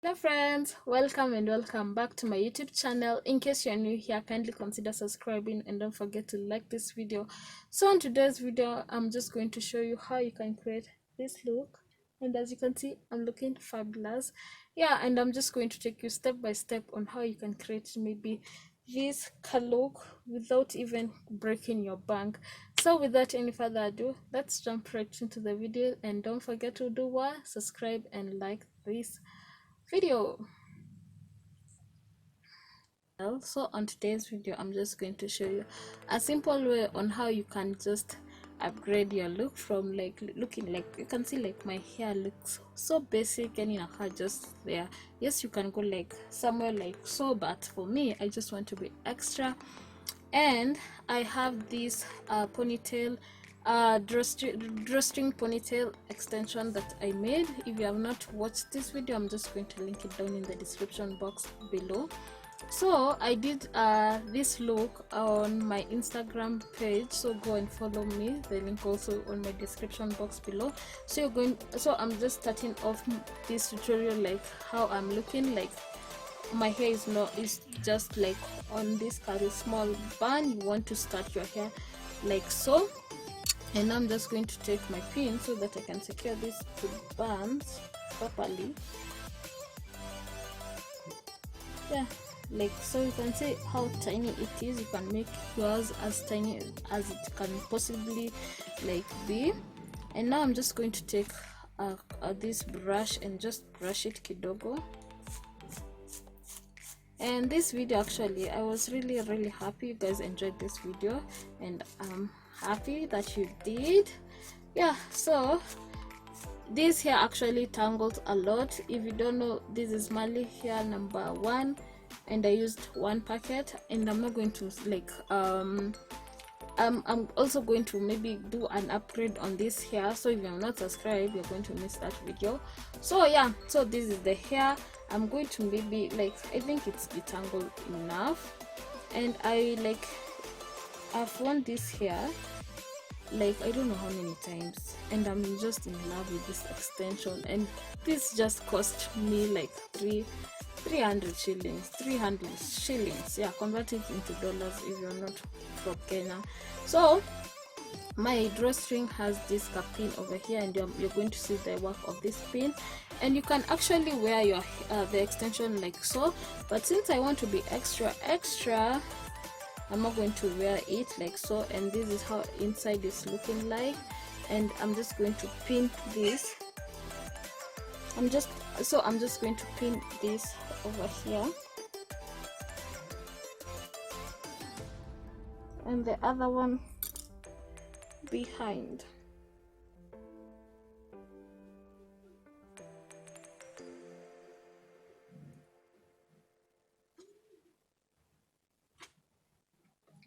Hello friends, welcome and welcome back to my YouTube channel. In case you're new here, kindly consider subscribing and don't forget to like this video. So in today's video, I'm just going to show you how you can create this look, and as you can see, I'm looking fabulous. Yeah, and I'm just going to take you step by step on how you can create maybe this look without even breaking your bank. So without any further ado, let's jump right into the video, and don't forget to do what? Subscribe and like this video. So on today's video, I'm just going to show you a simple way on how you can just upgrade your look from like looking like, you can see like my hair looks so basic and you know just there. Yes, you can go like somewhere like so, but for me, I just want to be extra. And I have this ponytail drawstring ponytail extension that I made. If you have not watched this video, I'm just going to link it down in the description box below. So I did this look on my Instagram page, so go and follow me. The link also on my description box below. So I'm just starting off this tutorial like how I'm looking like. My hair is just like on this kind of small bun. You want to start your hair like so, and I'm just going to take my pin so that I can secure these two bands properly. Yeah, like so. You can see how tiny it is. You can make yours as tiny as it can possibly like be. And now I'm just going to take this brush and just brush it kidogo. And this video, actually, I was really happy you guys enjoyed this video, and I'm happy that you did. Yeah, so this hair actually tangles a lot. If you don't know, this is Marley hair number 1, and I used 1 packet, and I'm not going to like I'm also going to maybe do an upgrade on this hair. So if you're not subscribed, you're going to miss that video. So yeah, so this is the hair. I'm going to maybe like, I think it's detangled enough, and I've worn this hair like I don't know how many times, and I'm just in love with this extension. And this just cost me like 300 shillings. Yeah, convert it into dollars if you're not from Kenya. So my drawstring has this pin over here, and you're going to see the work of this pin, and you can actually wear your the extension like so. But since I want to be extra, I'm not going to wear it like so. And this is how inside is looking like, and I'm just going to pin this. I'm just going to pin this over here, and the other one behind.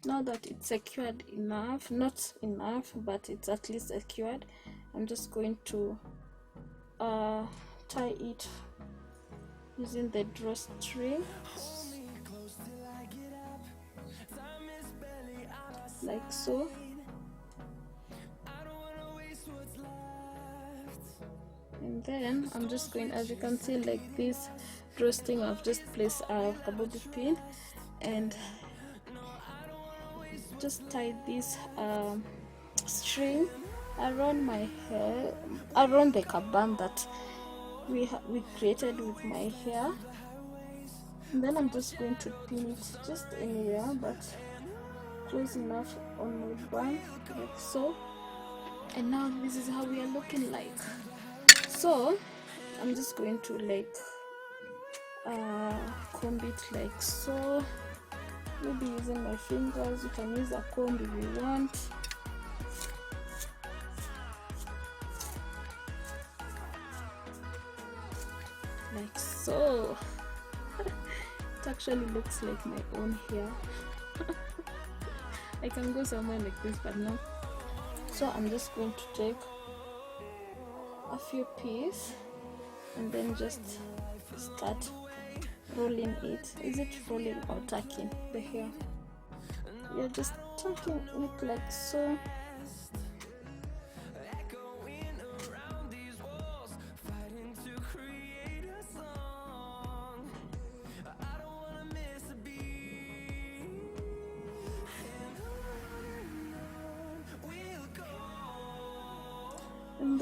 Now that it's secured enough, not enough, but it's at least secured, I'm just going to tie it using the drawstring like so. And then I'm just going, as you can see, like this drawstring, I've just placed a bobby pin and just tie this string around my hair, around the bun that we created with my hair. And then I'm just going to pin it just anywhere, but close enough on my bun like so. And now this is how we are looking like. So I'm just going to like comb it like so, maybe using my fingers. You can use a comb if you want. Like so. It actually looks like my own hair. I can go somewhere like this, but no. So I'm just going to take a few pieces and then just start rolling it. Is it rolling or tucking the hair? You're just tucking it like so.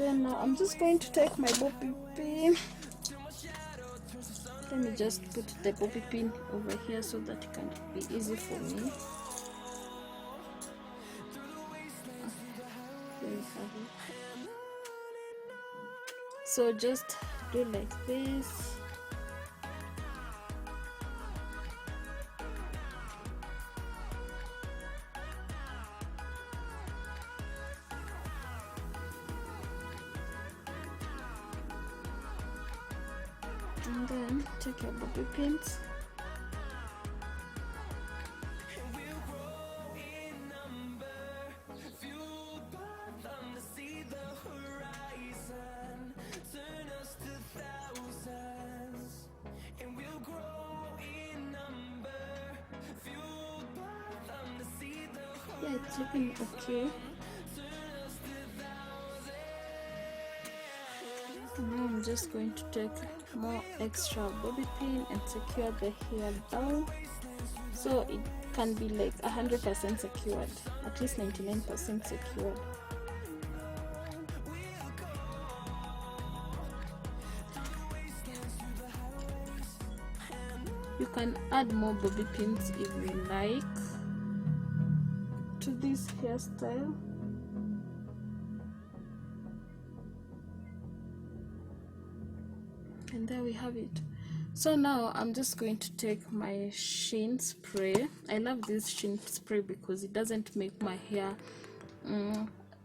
then now I'm just going to take my bobby pin. Let me just put the bobby pin over here so that it can be easy for me. There you have it. So just do like this. And then take your bobby pins. Yeah, it's looking okay. Now I'm just going to take more extra bobby pin and secure the hair down so it can be like 100% secured, at least 99% secured. You can add more bobby pins if you like to this hairstyle. And there we have it. So now I'm just going to take my sheen spray. I love this sheen spray because it doesn't make my hair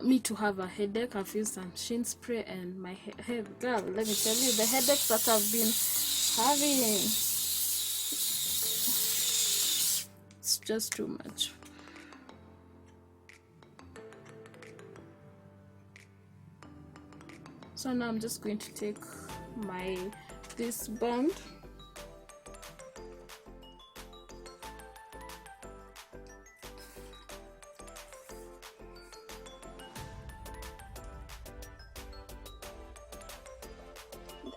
me to have a headache. I've used some sheen spray and my hair, girl, let me tell you, the headaches that I've been having, it's just too much. So now I'm just going to take this band,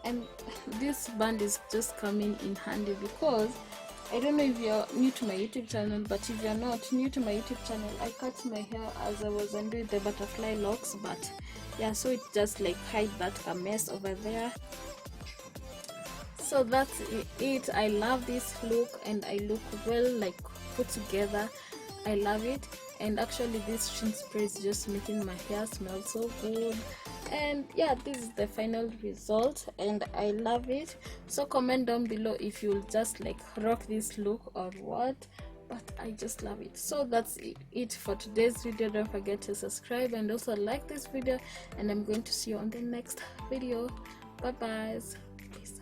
and this band is just coming in handy because I don't know if you're new to my YouTube channel, but if you're not new to my YouTube channel, I cut my hair as I was doing the butterfly locks, but yeah, so it just like hide that mess over there. So that's it. I love this look and I look well like put together. I love it, and actually this sheen spray is just making my hair smell so good. And yeah, this is the final result and I love it. So comment down below if you'll just like rock this look or what, but I just love it. So that's it for today's video. Don't forget to subscribe and also like this video, and I'm going to see you on the next video. Bye bye. Peace.